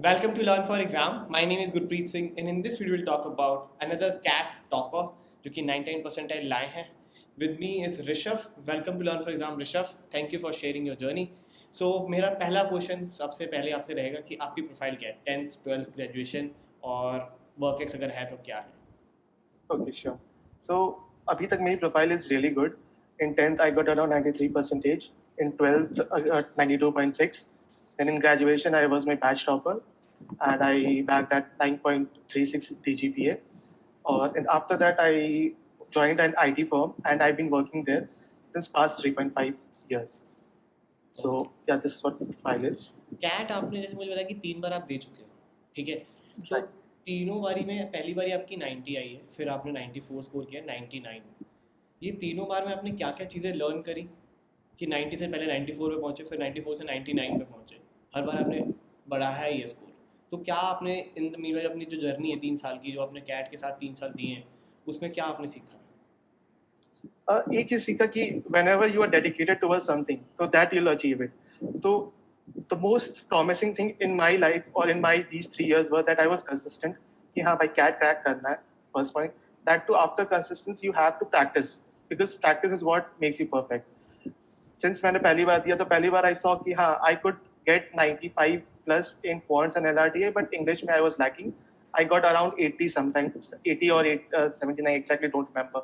Welcome to Learn for Exam. My name is Gurpreet Singh, and in this video we'll talk about another CAT topper जो कि 99 percentile लाए हैं. With me is Rishabh. Welcome to Learn for Exam, Rishabh. Thank you for sharing your journey. So मेरा पहला question सबसे पहले आपसे रहेगा कि आपकी प्रोफाइल क्या है, 10th 12th ग्रेजुएशन और वर्क एक्स अगर है तो क्या है. Okay, sure. So, abhi tak my profile is really good. In 10th, I got around 93 percentage. In 12th, 92.6. Then in graduation, I was my batch topper, and I bagged at 9.36 DGPA. And after that, I joined an IT firm, and I've been working there since past 3.5 years. So, yeah, this is what the profile is. CAT आपने जैसे मुझे बताया कि 3 बार आप दे चुके हो, ठीक है. तो Right. तीनों बारी में पहली बारी आपकी 90 आई है, फिर आपने 94 स्कोर किया, 99. ये तीनों बार में आपने क्या क्या चीज़ें लर्न करी कि 90 से पहले 94 पे पहुंचे, फिर 94 से 99 पे पहुंचे. हर बार आपने बढ़ाया है ये स्कोर. तो क्या आपने इन द मीन अपनी जो जर्नी है 3 साल की, जो आपने कैट के साथ 3 साल दिए हैं, उसमें क्या आपने सीखा? एक चीज सीखा कि whenever you are dedicated towards something, so that you'll achieve it. So the most promising thing in my life or in my these 3 years was that I was consistent. कि हाँ भाई CAT crack करना है. First point. That too, after consistency, you have to practice because practice is what makes you perfect. Since मैंने पहली बार दिया तो पहली बार I saw कि हाँ I could get 95 plus in quants and LRDA, but English में I was lacking. I got around 80 sometimes, 80 or 79 exactly, don't remember.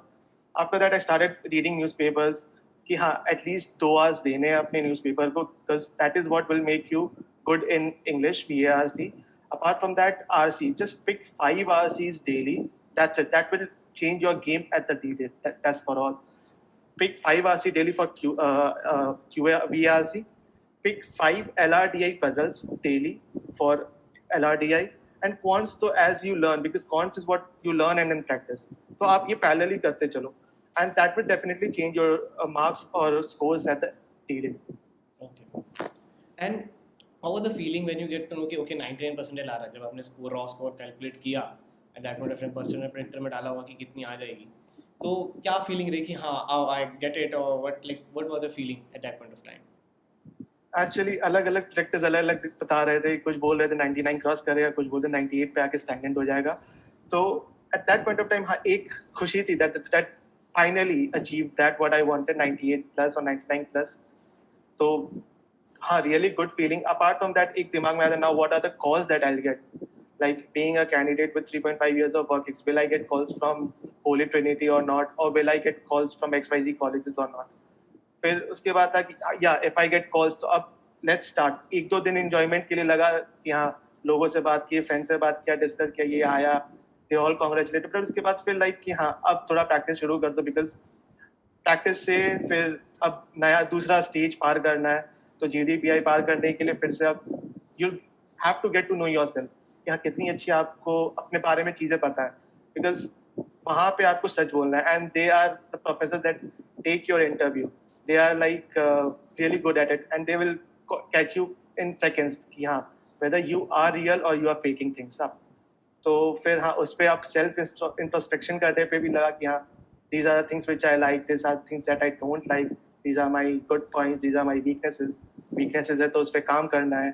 After that I started reading newspapers कि हाँ at least 2 hours देने हैं अपने newspaper को because that is what will make you good in English VARC. Apart from that RC, just pick 5 RCs daily. That's it. That will change your game at the D-Day. That's for all. Pick 5 RC daily for QA VRC. Pick 5 LRDI puzzles daily for LRDI. And quants तो as you learn, because quants is what you learn and then practice. तो आप ये parallelly करते चलो, and that will definitely change your marks or scores at the D-Day. Okay. And how was the feeling when you get to know कि okay 99 percentile आ रहा है, जब आपने स्कोर रॉ स्कोर कैलकुलेट किया eight that point of time percent printer में डाला हुआ कि कितनी आ जाएगी, तो क्या फीलिंग रही कि हाँ आई गेट इट, और what was the feeling at that point of time? Actually अलग अलग डायरेक्टर्स अलग अलग बता रहे थे. कुछ बोल रहे थे 99 क्रॉस करेगा, कुछ बोल रहे 98 पे आके स्टैग्नेंट हो जाएगा. तो at that point of time हाँ एक खुशी थी that finally achieve that what I wanted, 98 plus और 99 प्लस. तो हाँ really good feeling. Apart from that एक दिमाग में आया now what are the calls that I will get, like being a candidate with 3.5 years of work, will I get calls from Holy Trinity or not, or will I get calls from XYZ colleges or not. फिर उसके बाद था कि या if I get calls तो अब let's start. 1-2 दिन enjoyment के लिए लगा कि हाँ लोगों से बात की, फ्रेंड से बात किया, डिस्कस किया, ये आया, दे ऑल कांग्रेचुलेटेड. फिर उसके बाद फिर लाइक कि हाँ अब थोड़ा प्रैक्टिस शुरू कर दो बिकॉज प्रैक्टिस से फिर अब नया दूसरा स्टेज पार करना है. तो GDPI पार करने के लिए फिर से अब you have to get to know yourself कि हाँ कितनी अच्छी आपको अपने बारे में चीजें पता है, बिकॉज वहां पे आपको सच बोलना है. And they are the professor that take your interview. They are like really good at it, and they will catch you in seconds कि हाँ whether you are real or you are faking things up. तो फिर हाँ उस पे आप self introspection करने पे भी लगा कि हाँ these are the things which I like, these are things that I don't like, these are my good points, these are my weaknesses है तो उस पे काम करना है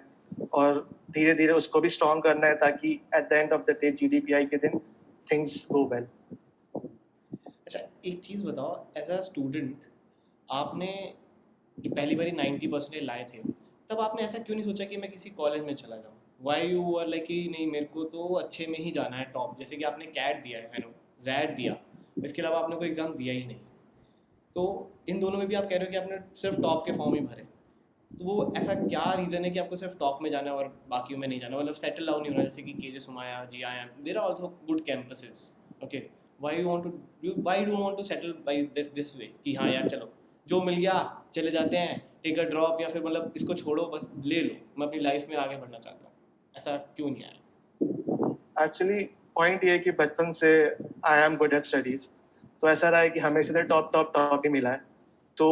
और धीरे धीरे उसको भी स्ट्रॉन्ग करना है ताकि at the end of the day GDPI के दिन things go well. अच्छा एक चीज़ बताओ, एज अ स्टूडेंट आपने पहली बारी 90 परसेंटेज लाए थे, तब आपने ऐसा क्यों नहीं सोचा कि मैं किसी कॉलेज में चला जाऊँ? वाई यू आर लाइक कि नहीं मेरे को तो अच्छे में ही जाना है, टॉप. जैसे कि आपने कैट दिया है, मैंने जैड दिया, इसके अलावा आपने कोई एग्ज़ाम दिया ही नहीं. तो इन दोनों में भी आप कह रहे हो कि आपने सिर्फ टॉप के फॉर्म ही भरे. तो वो ऐसा क्या रीज़न है कि आपको सिर्फ टॉप में जाना है और बाकियों में नहीं जाना, मतलब सेटल डाउन नहीं होना, जैसे कि KJ Somaiya, GIM, there are also good campuses. Okay, why do want to settle by this way कि हाँ यार चलो जो मिल गया चले जाते हैं, टेक अ ड्रॉप, या फिर मतलब इसको छोड़ो बस ले लो, मैं अपनी लाइफ में आगे बढ़ना चाहता हूँ. ऐसा क्यों नहीं आया? एक्चुअली पॉइंट ये है कि बचपन से I am good at studies, तो ऐसा रहा है कि हमेशा से टॉप टॉप टॉप ही मिला है. तो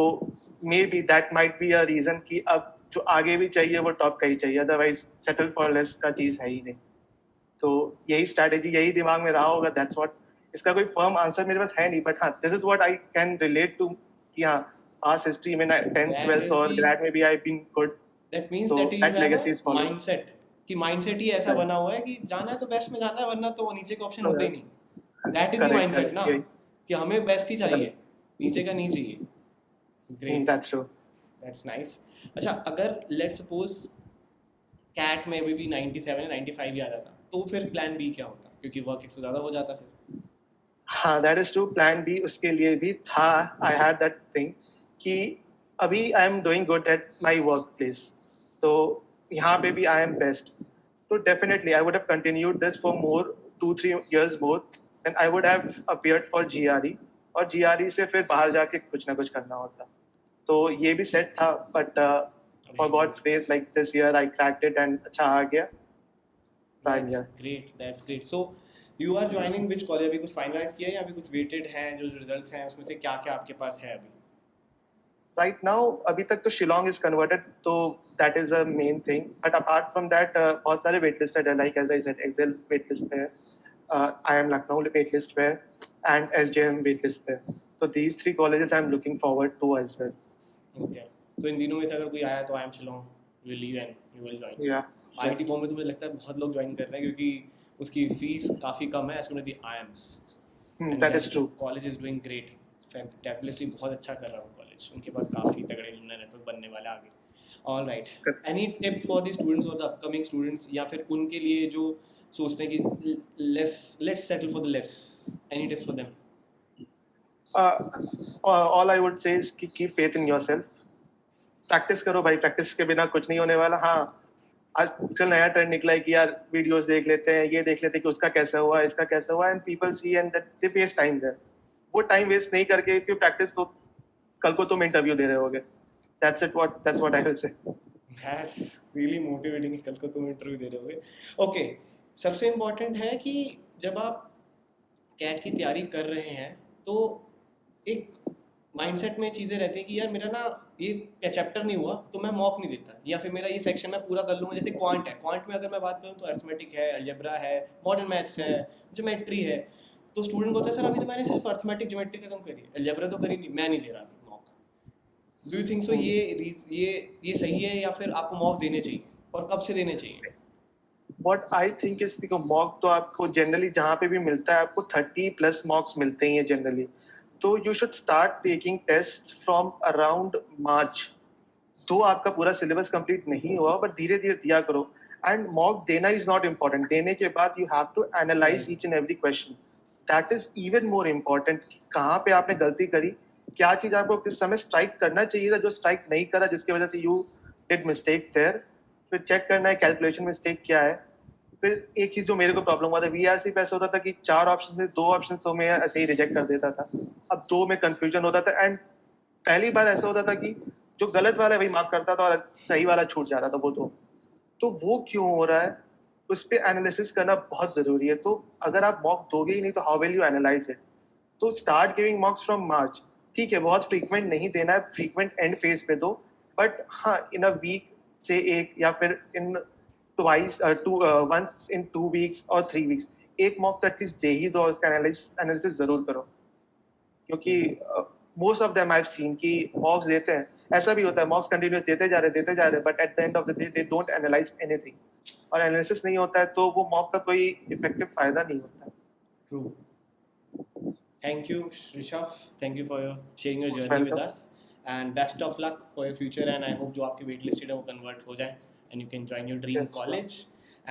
maybe that might be a reason कि अब जो आगे भी चाहिए वो टॉप का ही चाहिए, अदरवाइज सेटल फॉर लेस का चीज है ही नहीं. तो यही स्ट्रैटेजी यही दिमाग में रहा होगा, दैट्स व्हाट. इसका कोई फर्म आंसर मेरे पास है नहीं, बट हाँ this is what I can relate to कि हाँ पास्ट हिस्ट्री में 10th That 12th is और the ग्रेड में भी I been good. that means तो that you that have legacy a is following. mindset कि माइंडसेट ही ऐसा बना हुआ है कि जाना है तो बेस्ट में जाना है, वरना तो नीचे का ऑप्शन होता ही नहीं। That is the correct mindset ना, करेक्ट, यही कि हमें बेस्ट ही चाहिए, नीचे का नहीं चाहिए। Great, that's true. That's nice. अच्छा, अगर लेट्स सपोज कैट में भी 97 या 95 ही आ जाता, तो फिर प्लान बी क्या होता, क्योंकि वर्क एक से ज़्यादा हो जाता फिर। हाँ, that is true. Plan B उसके लिए भी था। आई हैड दैट थिंग कि अभी I am doing good at my work place, तो यहाँ पे भी आई एम बेस्ट, तो definitely I would have continued this for more 2-3 years more, and I would have appeared for GRE, और GRE से फिर बाहर जाके कुछ ना कुछ करना होता। तो ये भी सेट था, but for God's grace like this year I cracked it and अच्छा आ गया, तो आ दैट्स गया। Great, that's great. So you are joining which college, अभी कुछ फाइनलाइज किया है या अभी कुछ वेटेड हैं जो रिजल्ट्स हैं, उसमें से क्या क्या आपके पास है अभी? राइट नाउ अभी तक तो शिलोंग इज कन्वर्टेड, तो that is a main thing, but apart from that बहुत सारे वेट लिस्टेड है, like as I said XL wait list पे है, I am Lucknow wait list पे है, एंड एसजेएम वेट लिस्ट पे है। तो these 3 colleges I am looking forward to as well. Okay, तो इन दिनों में से अगर कोई आया तो I am Shillong you leave and you will join. या आईआईटी बॉम्बे तो मुझे लगता है बहुत लोग ज्वाइन कर रहे हैं, क्योंकि उसकी फीस काफ़ी कम है as compare to the IIMs, and that is true. College is doing great. Definitely बहुत अच्छा कर रहा है वो कॉलेज, उनके पास काफ़ी तगड़े नेटवर्क बनने वाले हैं आगे। All right, any tip for the students और द अपकमिंग स्टूडेंट्स, या फिर उनके लिए जो सोचते हैं कि less let's settle for the less, any tips for them? All I would say is कि keep faith in yourself, practice करो भाई, प्रैक्टिस के बिना कुछ नहीं होने वाला। हाँ, आजकल नया ट्रेंड निकला है कि यार वीडियोस देख लेते हैं, ये देख लेते हैं कि उसका कैसा हुआ, इसका कैसा हुआ, and people see and that they waste time there. वो टाइम वेस्ट नहीं करके इफ यू प्रैक्टिस, तो कल को तुम इंटरव्यू दे रहे होगे। That's what I will say. That's really motivating, कल को तुम इंटरव्यू दे रहे होगे। ओके, सबसे इम्पोर्टेंट है कि जब आप कैट की तैयारी कर रहे हैं तो एक माइंडसेट में चीज़ें रहती हैं कि यार मेरा ना ये चैप्टर नहीं हुआ तो मैं मॉक नहीं देता, या फिर मेरा ये सेक्शन मैं पूरा कर लूँगा। जैसे क्वांट है, क्वांट में अगर मैं बात करूँ तो अर्थमेटिक है, अलजेब्रा है, मॉडर्न मैथ्स है, ज्योमेट्री है। तो स्टूडेंट को होता है सर अभी तो मैंने सिर्फ अर्थमेटिक ज्योमेट्री खत्म करी है, अलजेब्रा तो करी नहीं, मैं नहीं दे रहा अभी mock. Do you think so ये सही है, या फिर आपको मॉक देने चाहिए, और कब से देने चाहिए? व्हाट आई थिंक इज, देखो मॉक तो आपको जनरली जहाँ पे भी मिलता है आपको 30+ मॉक्स मिलते ही हैं जनरली, तो you should start taking test from around March. तो आपका पूरा सिलेबस कंप्लीट नहीं हुआ, बट धीरे धीरे दिया करो। एंड मॉक देना इज नॉट इम्पॉर्टेंट, देने के बाद you have to analyse each and every question, that is even more important. कहाँ पे आपने गलती करी, क्या चीज आपको किस समय स्ट्राइक करना चाहिए था जो स्ट्राइक नहीं करा, जिसकी वजह से यू डिड मिस्टेक देयर। फिर चेक करना है कैलकुलेशन मिस्टेक क्या है। फिर एक चीज जो मेरे को प्रॉब्लम हुआ था, वीआरसी पे ऐसा होता था कि 4 ऑप्शन से 2 ऑप्शन तो मैं ऐसे ही रिजेक्ट कर देता था, अब 2 में कंफ्यूजन होता था। एंड पहली बार ऐसा होता था कि जो गलत वाला है वही मार्क करता था और सही वाला छूट जा रहा था। वो तो वो क्यों हो रहा है, उस पर एनालिसिस करना बहुत जरूरी है। तो अगर आप मॉक दोगे ही नहीं तो how will you analyse it. तो start giving mocks from March. ठीक है, बहुत फ्रीक्वेंट नहीं देना है, फ्रीक्वेंट एंड फेज पे दो, बट हाँ इन अ वीक से एक, या फिर इन वंस इन 2 वीक्स और 3 वीक्स एक मॉक तो एटलीस्ट दे ही दो, उसका एनालिसिस जरूर करो। क्योंकि most of them I have seen कि मॉक्स देते हैं, ऐसा भी होता है मॉक्स कंटिन्यूस देते जा रहे, but at the end of the day they don't analyse anything, और एनालिसिस नहीं होता है तो वो मॉक का कोई इफेक्टिव फायदा नहीं होता है। True. Thank you, Rishabh. Thank you for sharing your journey with welcome, us. And best of luck for your future. And I hope जो आपकी wait listed है वो convert हो जाए and you can join your dream college.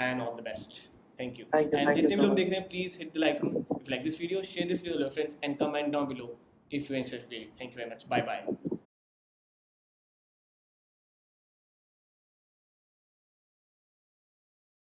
And all the best. Thank you. Thank you, And thank you जितने भी सो लोग much. देख रहे हैं, please hit the like button. If you like this video, share this video with your friends and comment down below if you enjoyed the video. Thank you very much. Bye bye.